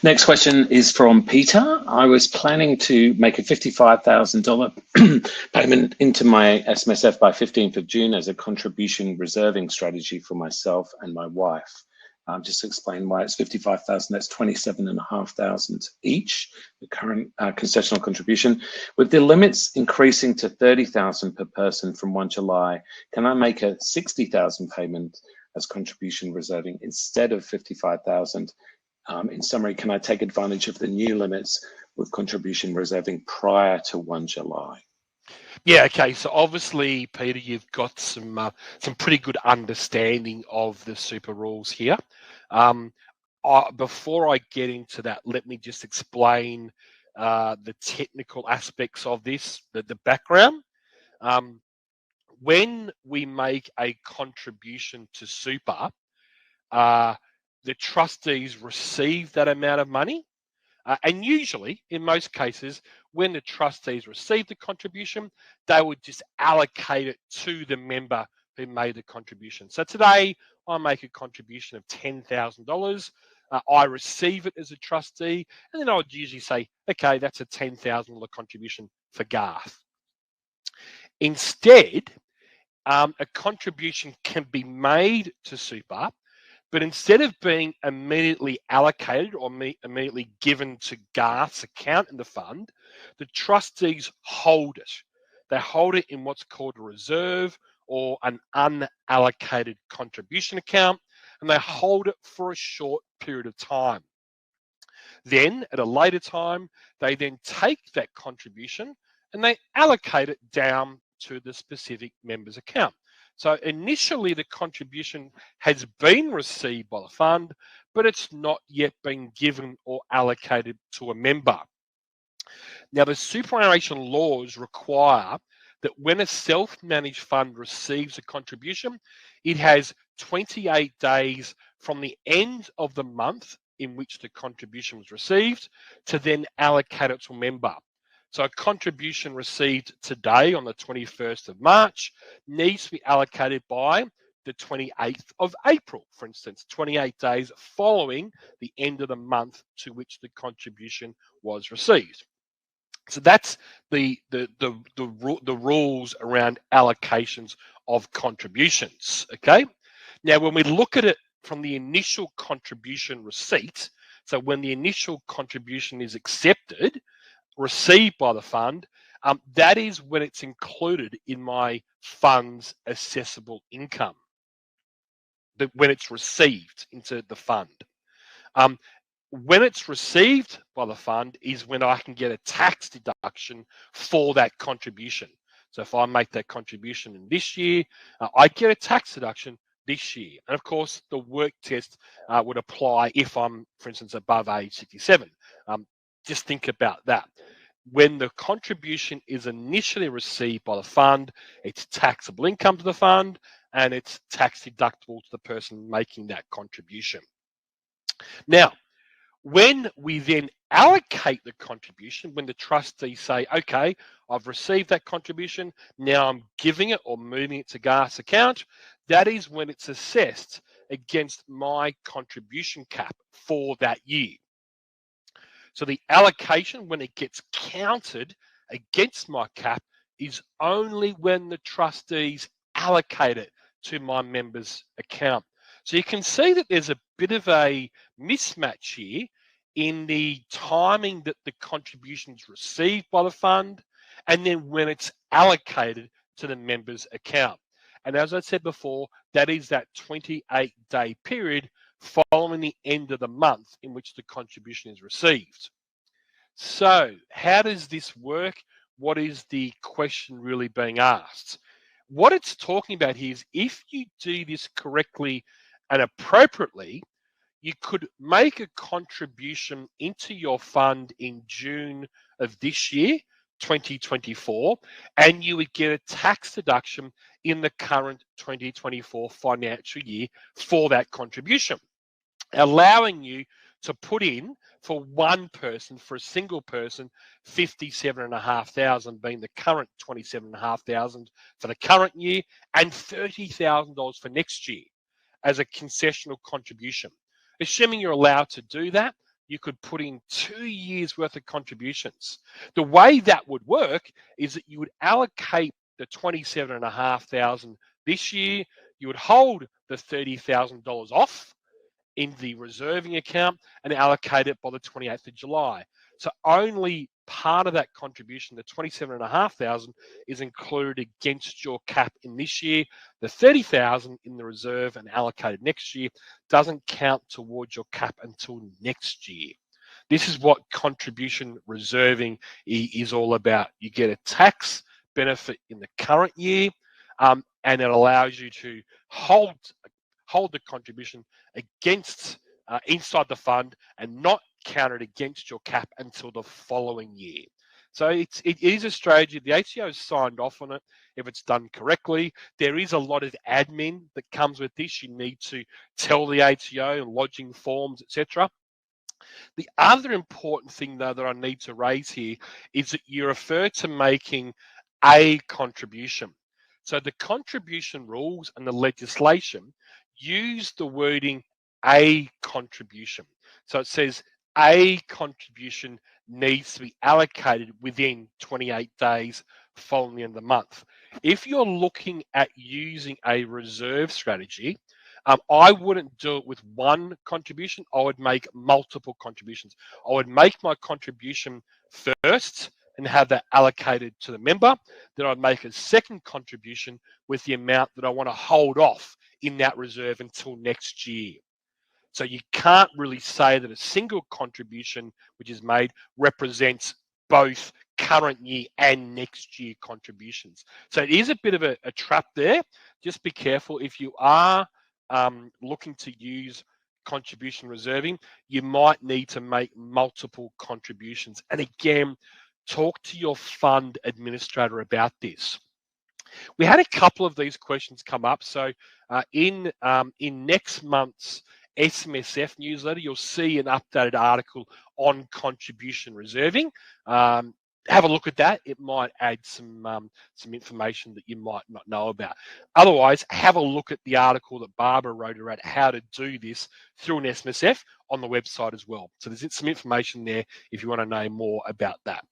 Next question is from Peter. I was planning to make a $55,000 payment into my SMSF by 15th of June as a contribution reserving strategy for myself and my wife. Just to explain why it's 55,000, that's 27,500 each, the current concessional contribution. With the limits increasing to 30,000 per person from 1 July, can I make a 60,000 payment as contribution reserving instead of 55,000? In summary, can I take advantage of the new limits with contribution reserving prior to 1 July? Yeah, okay. So obviously, Peter, you've got some pretty good understanding of the super rules here. Before I get into that, let me just explain the technical aspects of this, the background. When we make a contribution to super, the trustees receive that amount of money. And usually, in most cases, when the trustees receive the contribution, they would just allocate it to the member who made the contribution. So today, I make a contribution of $10,000. I receive it as a trustee, and then I would usually say, okay, that's a $10,000 contribution for Garth. Instead, a contribution can be made to super, but instead of being immediately allocated or immediately given to Garth's account in the fund, the trustees hold it. They hold it in what's called a reserve or an unallocated contribution account, and they hold it for a short period of time. Then, at a later time, they then take that contribution and they allocate it down to the specific member's account. So initially, the contribution has been received by the fund, but it's not yet been given or allocated to a member. Now, the superannuation laws require that when a self-managed fund receives a contribution, it has 28 days from the end of the month in which the contribution was received to then allocate it to a member. So a contribution received today on the 21st of March needs to be allocated by the 28th of April, for instance, 28 days following the end of the month to which the contribution was received. So that's the rules around allocations of contributions, okay? Now, when we look at it from the initial contribution receipt, so when the initial contribution is accepted, received by the fund, that is when it's included in my fund's assessable income, when it's received into the fund. When it's received by the fund is when I can get a tax deduction for that contribution. So if I make that contribution in this year, I get a tax deduction this year. And of course, the work test would apply if I'm, for instance, above age 67. Just think about that. When the contribution is initially received by the fund, it's taxable income to the fund and it's tax deductible to the person making that contribution. Now, when we then allocate the contribution, when the trustees say, okay, I've received that contribution, now I'm giving it or moving it to Garth's account, that is when it's assessed against my contribution cap for that year. So the allocation, when it gets counted against my cap, is only when the trustees allocate it to my member's account. So you can see that there's a bit of a mismatch here in the timing that the contribution is received by the fund and then when it's allocated to the member's account. And as I said before, that is that 28-day period following the end of the month in which the contribution is received. So how does this work? What is the question really being asked? What it's talking about here is if you do this correctly and appropriately, you could make a contribution into your fund in June of this year, 2024, and you would get a tax deduction in the current 2024 financial year for that contribution, allowing you to put in for one person, for a single person, $57,500 being the current $27,500 for the current year and $30,000 for next year as a concessional contribution. Assuming you're allowed to do that, you could put in 2 years worth of contributions. The way that would work is that you would allocate the $27,500 this year, you would hold the $30,000 off in the reserving account and allocate it by the 28th of July. So only part of that contribution, the $27,500, is included against your cap in this year. The $30,000 in the reserve and allocated next year doesn't count towards your cap until next year. This is what contribution reserving is all about. You get a tax benefit in the current year, and it allows you to hold the contribution against inside the fund and not count it against your cap until the following year. So it is a strategy. The ATO has signed off on it if it's done correctly. There is a lot of admin that comes with this. You need to tell the ATO and lodging forms, etc. The other important thing, though, that I need to raise here is that you refer to making a contribution. So the contribution rules and the legislation use the wording a contribution. So it says a contribution needs to be allocated within 28 days following the end of the month. If you're looking at using a reserve strategy, I wouldn't do it with one contribution. I would make multiple contributions. I would make my contribution first and have that allocated to the member. Then I'd make a second contribution with the amount that I want to hold off in that reserve until next year. So you can't really say that a single contribution which is made represents both current year and next year contributions. So it is a bit of a trap there. Just be careful. If you are looking to use contribution reserving, you might need to make multiple contributions. And again, talk to your fund administrator about this. We had a couple of these questions come up. So in next month's SMSF newsletter, you'll see an updated article on contribution reserving. Have a look at that. It might add some information that you might not know about. Otherwise, have a look at the article that Barbara wrote about how to do this through an SMSF on the website as well. So there's some information there if you want to know more about that.